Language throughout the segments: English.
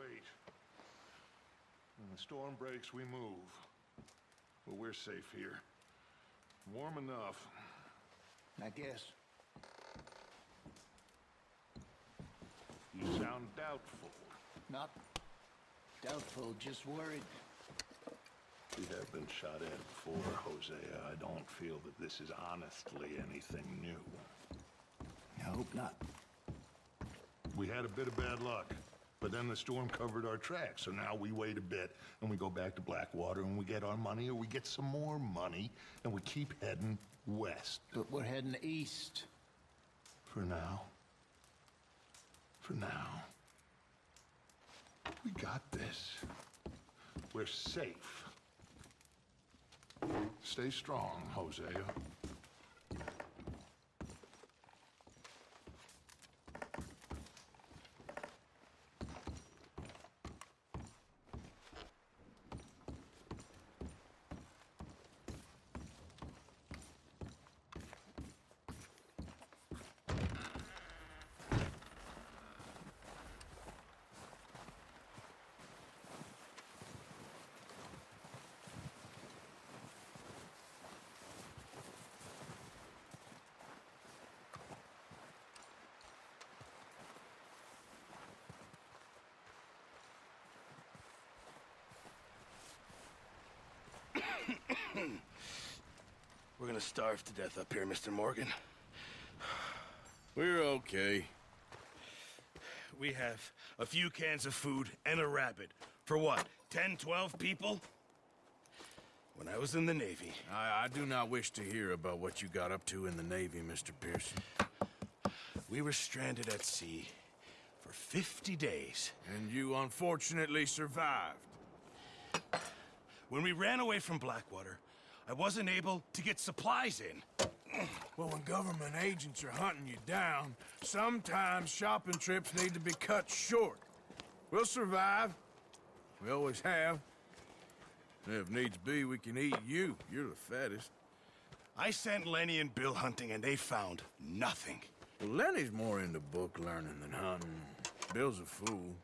wait. When the storm breaks, we move. But we're safe here. Warm enough. I guess. You sound doubtful. Not doubtful, just worried. We have been shot at before, Hosea. I don't feel that this is honestly anything new. I hope not. We had a bit of bad luck, but then the storm covered our tracks, so now we wait a bit, and we go back to Blackwater, and we get our money, or we get some more money, and we keep heading west. But we're heading east. For now. For now. We got this. We're safe. Stay strong, Hosea. We're gonna starve to death up here, Mr. Morgan. We're okay. We have a few cans of food and a rabbit. For what, 10, 12 people? When I was in the Navy... I do not wish to hear about what you got up to in the Navy, Mr. Pearson. We were stranded at sea for 50 days. And you unfortunately survived. When we ran away from Blackwater, I wasn't able to get supplies in. Well, when government agents are hunting you down, sometimes shopping trips need to be cut short. We'll survive. We always have. If needs be, we can eat you. You're the fattest. I sent Lenny and Bill hunting, and they found nothing. Well, Lenny's more into book learning than hunting. Bill's a fool.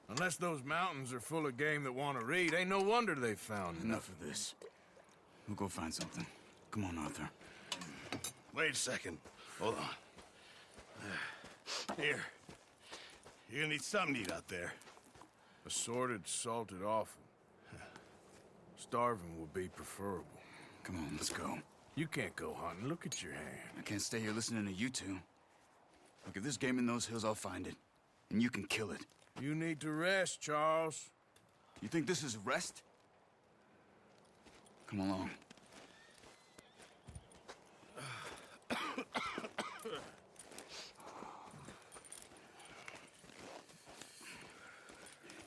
Unless those mountains are full of game that want to read, ain't no wonder they found Enough of this. We'll go find something. Come on, Arthur. Wait a second. Hold on. Here. You're gonna need something to eat out there. Assorted, salted offal. Starving would be preferable. Come on, let's go. You can't go hunting. Look at your hand. I can't stay here listening to you two. Look, if there's game in those hills, I'll find it. And you can kill it. You need to rest, Charles. You think this is rest? Come along.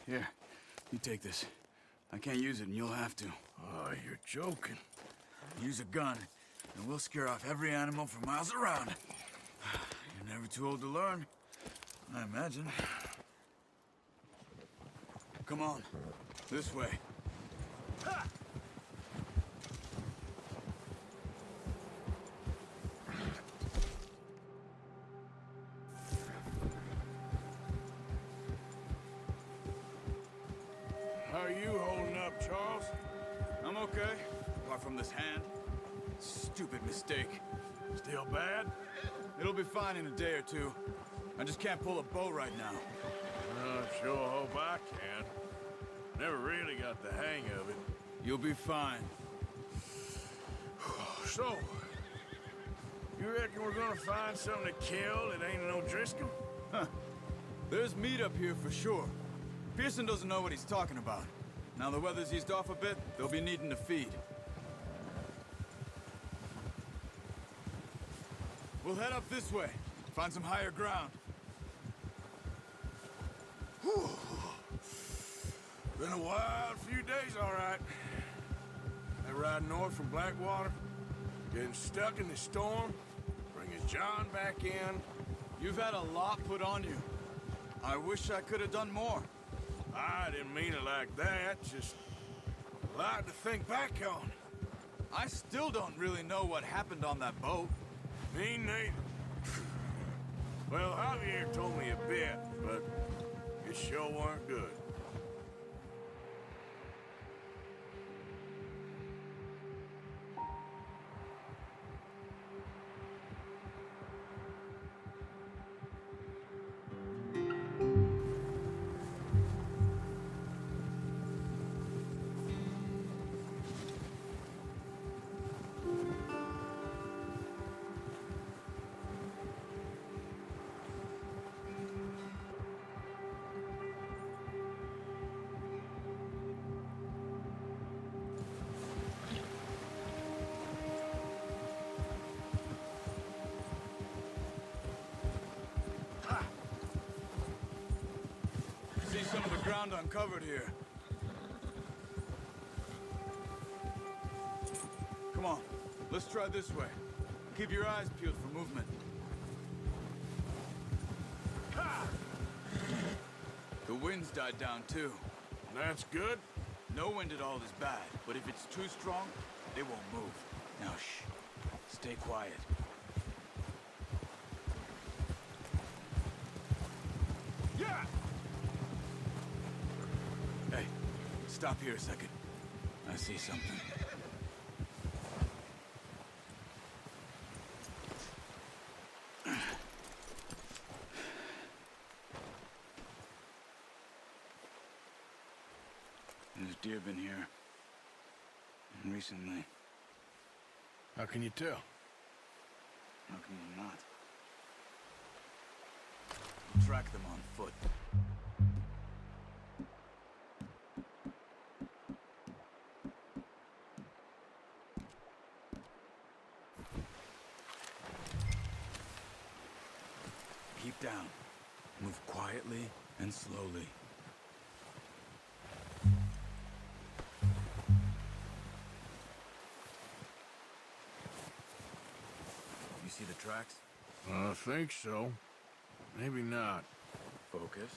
Here, you take this. I can't use it, and you'll have to. Oh, you're joking. Use a gun, and we'll scare off every animal for miles around. You're never too old to learn, I imagine. Come on, this way. How are you holding up, Charles? I'm okay, apart from this hand. Stupid mistake. Still bad? It'll be fine in a day or two. I just can't pull a bow right now. I sure hope I can. Never really got the hang of it. You'll be fine. So, you reckon we're gonna find something to kill that ain't no Driscoll? Huh. There's meat up here for sure. Pearson doesn't know what he's talking about. Now the weather's eased off a bit, they'll be needing to feed. We'll head up this way. Find some higher ground. Whew. Been a wild few days, all right. They ride north from Blackwater, getting stuck in the storm, bringing John back in. You've had a lot put on you. I wish I could have done more. I didn't mean it like that, just a lot to think back on. I still don't really know what happened on that boat. Me neither. Well, Javier told me a bit, but It sure weren't good. See some of the ground uncovered here. Come on, let's try this way. Keep your eyes peeled for movement. The wind's died down too. That's good. No wind at all is bad, but if it's too strong, they won't move. Now shh, stay quiet. Yeah! Hey, stop here a second. I see something. There's deer been here. Recently. How can you tell? How can you not? Track them on foot. Keep down. Move quietly and slowly. You see the tracks? I think so. Maybe not. Focus.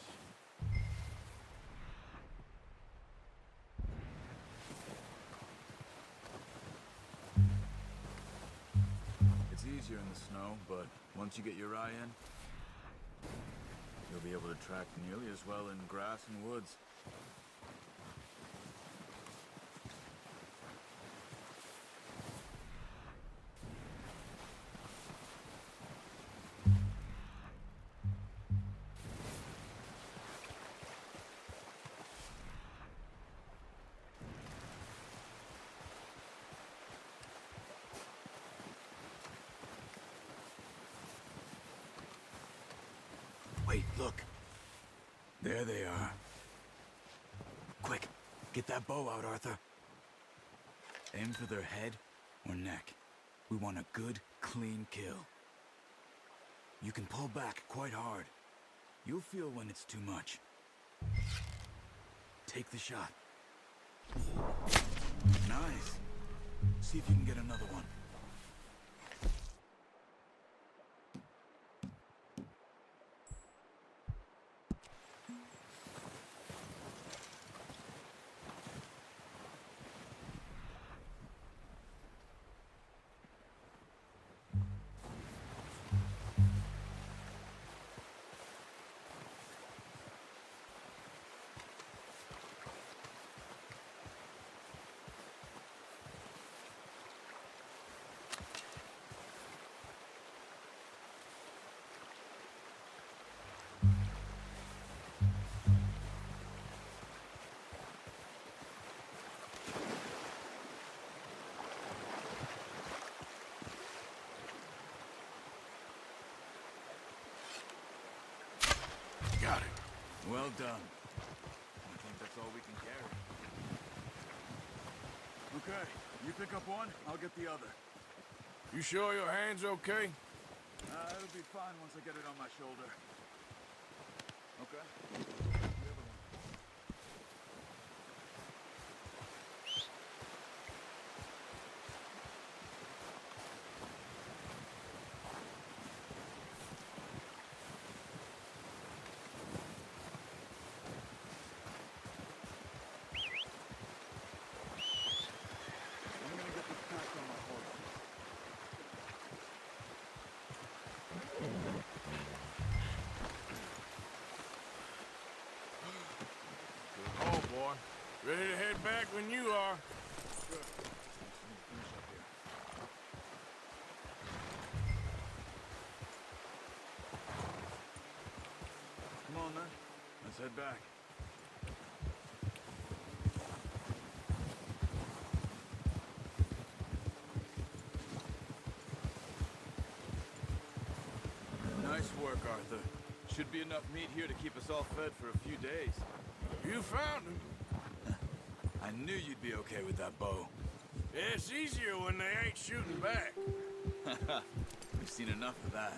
It's easier in the snow, but once you get your eye in, you'll be able to track nearly as well in grass and woods. Wait, look. There they are. Quick, get that bow out, Arthur. Aim for their head or neck. We want a good, clean kill. You can pull back quite hard. You'll feel when it's too much. Take the shot. Nice. See if you can get another one. Got it. Well done. I think that's all we can carry. Okay, you pick up one, I'll get the other. You sure your hand's okay? It'll be fine once I get it on my shoulder. Okay. The other one. I'm gonna get this packed on my horse. Ready to head back when you are. Come on, then. Let's head back. Nice work, Arthur. Should be enough meat here to keep us all fed for a few days. You found him. I knew you'd be okay with that bow. It's easier when they ain't shooting back. We've seen enough of that.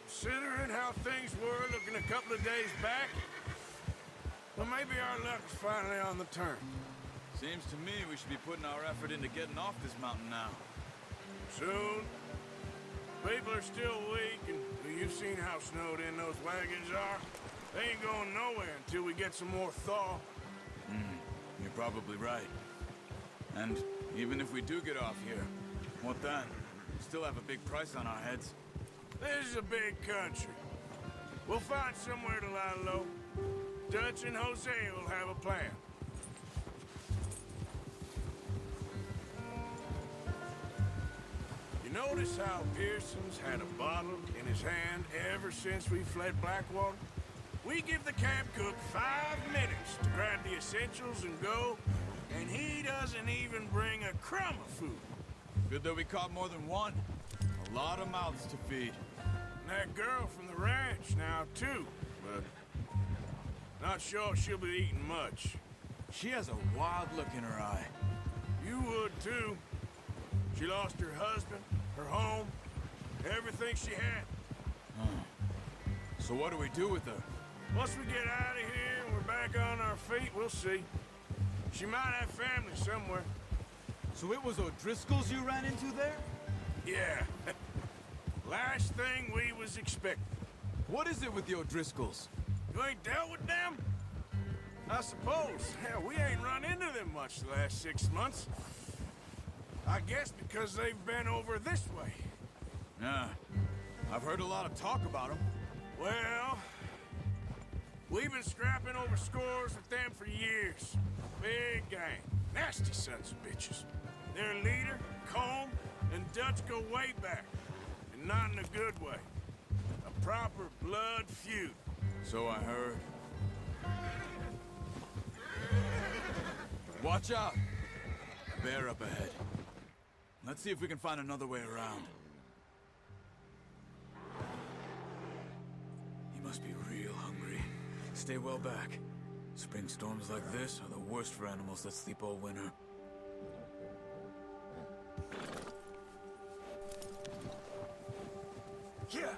Considering how things were looking a couple of days back, well, maybe our luck is finally on the turn. Seems to me we should be putting our effort into getting off this mountain now. Soon. People are still weak, and you've seen how snowed in those wagons are. They ain't going nowhere until we get some more thaw. You're probably right. And even if we do get off here, what then? We still have a big price on our heads. This is a big country. We'll find somewhere to lie low. Dutch and Jose will have a plan. You notice how Pearson's had a bottle in his hand ever since we fled Blackwater? We give the camp cook 5 minutes to grab the essentials and go, and he doesn't even bring a crumb of food. Good that we caught more than one. A lot of mouths to feed. And that girl from the ranch now, too, but not sure she'll be eating much. She has a wild look in her eye. You would, too. She lost her husband, her home, everything she had. So what do we do with her? Once we get out of here and we're back on our feet, we'll see. She might have family somewhere. So it was O'Driscoll's you ran into there? Yeah. Last thing we was expecting. What is it with the O'Driscolls? You ain't dealt with them? I suppose. Hell, we ain't run into them much the last 6 months. I guess because they've been over this way. Yeah. I've heard a lot of talk about them. Well, we've been scrapping over scores with them for years. Big gang. Nasty sons of bitches. Their leader, Colm, and Dutch go way back. And not in a good way. A proper blood feud. So I heard. Watch out! Bear up ahead. Let's see if we can find another way around. He must be real hungry. Stay well back. Spring storms like this are the worst for animals that sleep all winter. Yeah!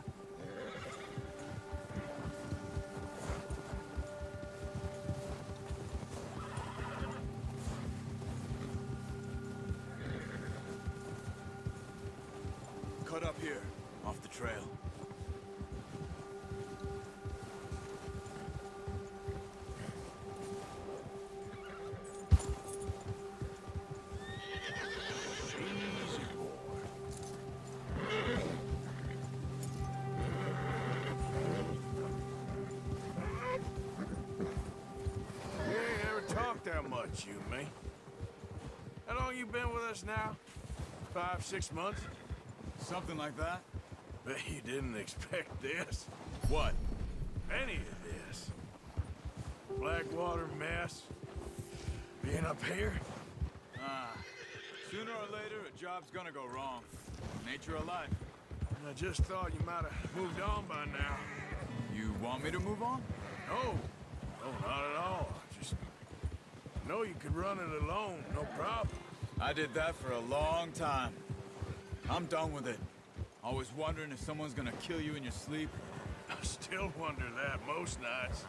Cut up here, off the trail. Easy boy. We ain't ever talked that much, you and me. How long you been with us now? 5, 6 months? Something like that? Bet you didn't expect this. What? Any of this. Blackwater mess. Being up here. Sooner or later, a job's gonna go wrong. Nature of life. I just thought you might have moved on by now. You want me to move on? No. No, not at all. Just know you could run it alone, no problem. I did that for a long time. I'm done with it. Always wondering if someone's gonna kill you in your sleep. I still wonder that most nights.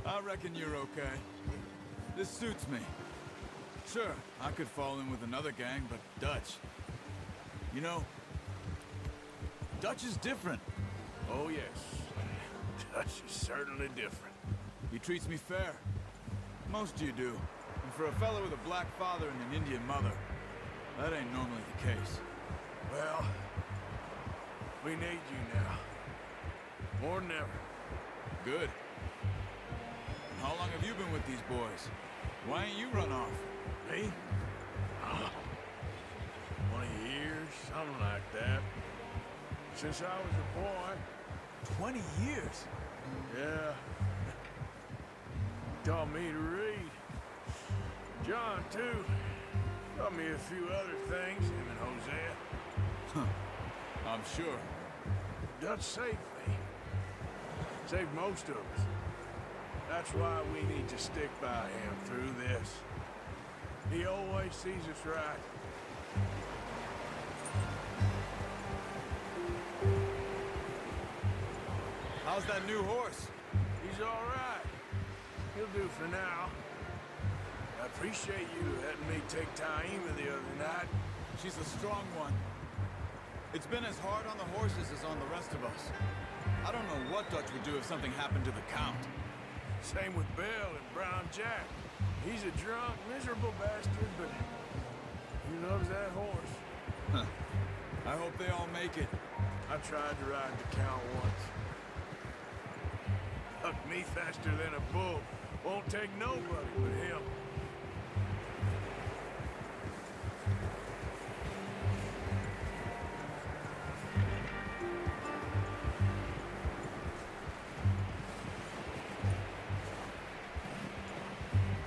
I reckon you're okay. This suits me. Sure, I could fall in with another gang, but Dutch... You know, Dutch is different. Oh, yes. Dutch is certainly different. He treats me fair. Most of you do. And for a fellow with a black father and an Indian mother, that ain't normally the case. Well, we need you now. More than ever. Good. How long have you been with these boys? Why ain't you run off? Me? 20 years, something like that. Since I was a boy. 20 years? Yeah. Taught me to read. John, too. Taught me a few other things, him and Hosea. I'm sure. Dutch saved me. Saved most of us. That's why we need to stick by him through this. He always sees us right. How's that new horse? He's all right. He'll do for now. I appreciate you letting me take Taima the other night. She's a strong one. It's been as hard on the horses as on the rest of us. I don't know what Dutch would do if something happened to the Count. Same with Bill and Brown Jack. He's a drunk, miserable bastard, but he loves that horse. Huh. I hope they all make it. I tried to ride the Count once. Hucked me faster than a bull. Won't take nobody but him.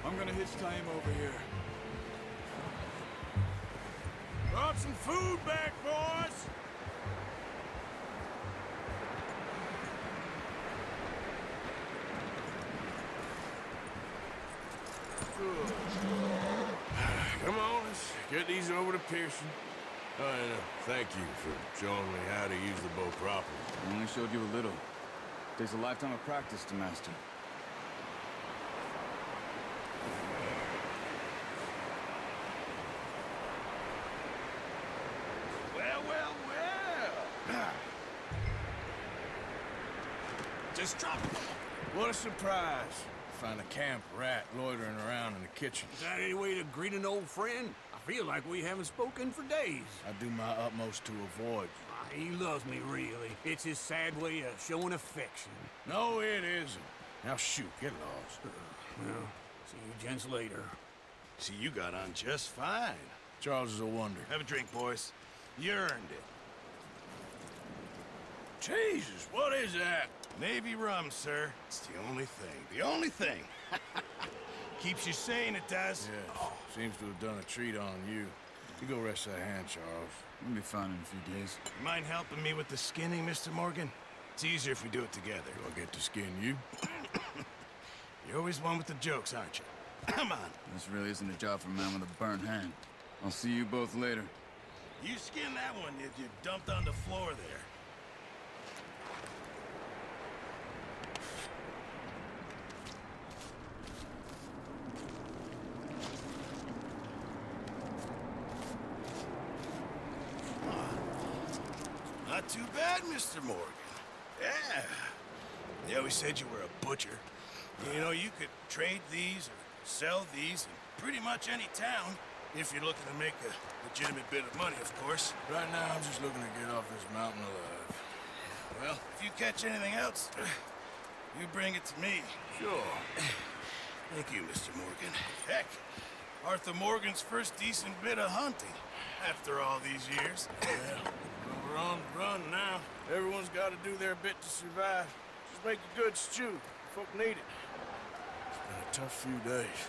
I'm gonna hitch Taima over here. Brought some food back, boys! Good. Come on, let's get these over to Pearson. Oh, and thank you for showing me how to use the bow properly. I only showed you a little. Takes a lifetime of practice to master. Well, well, well. Just drop it. What a surprise. Find a camp rat loitering around in the kitchen. Is that any way to greet an old friend? I feel like we haven't spoken for days. I do my utmost to avoid. He loves me, really. It's his sad way of showing affection. No, it isn't. Now shoot, get lost. Well, see you gents later. See, you got on just fine. Charles is a wonder. Have a drink, boys. You earned it. Jesus, what is that? Navy rum, sir. It's the only thing. The only thing. Keeps you sane, it does. Yes, seems to have done a treat on you. You go rest that hand, Charles. We'll be fine in a few days. You mind helping me with the skinning, Mr. Morgan? It's easier if we do it together. Do I get to skin you? You're always one with the jokes, aren't you? Come on. This really isn't a job for a man with a burnt hand. I'll see you both later. You skinned that one you dumped on the floor there. Not too bad, Mr. Morgan. Yeah. They always said you were a butcher. You know, you could trade these or sell these in pretty much any town if you're looking to make a legitimate bit of money, of course. Right now, I'm just looking to get off this mountain alive. Well, if you catch anything else, you bring it to me. Sure. Thank you, Mr. Morgan. Heck, Arthur Morgan's first decent bit of hunting after all these years. Well, we're on the run now. Everyone's got to do their bit to survive. Just make a good stew. Folk need it. It's been a tough few days.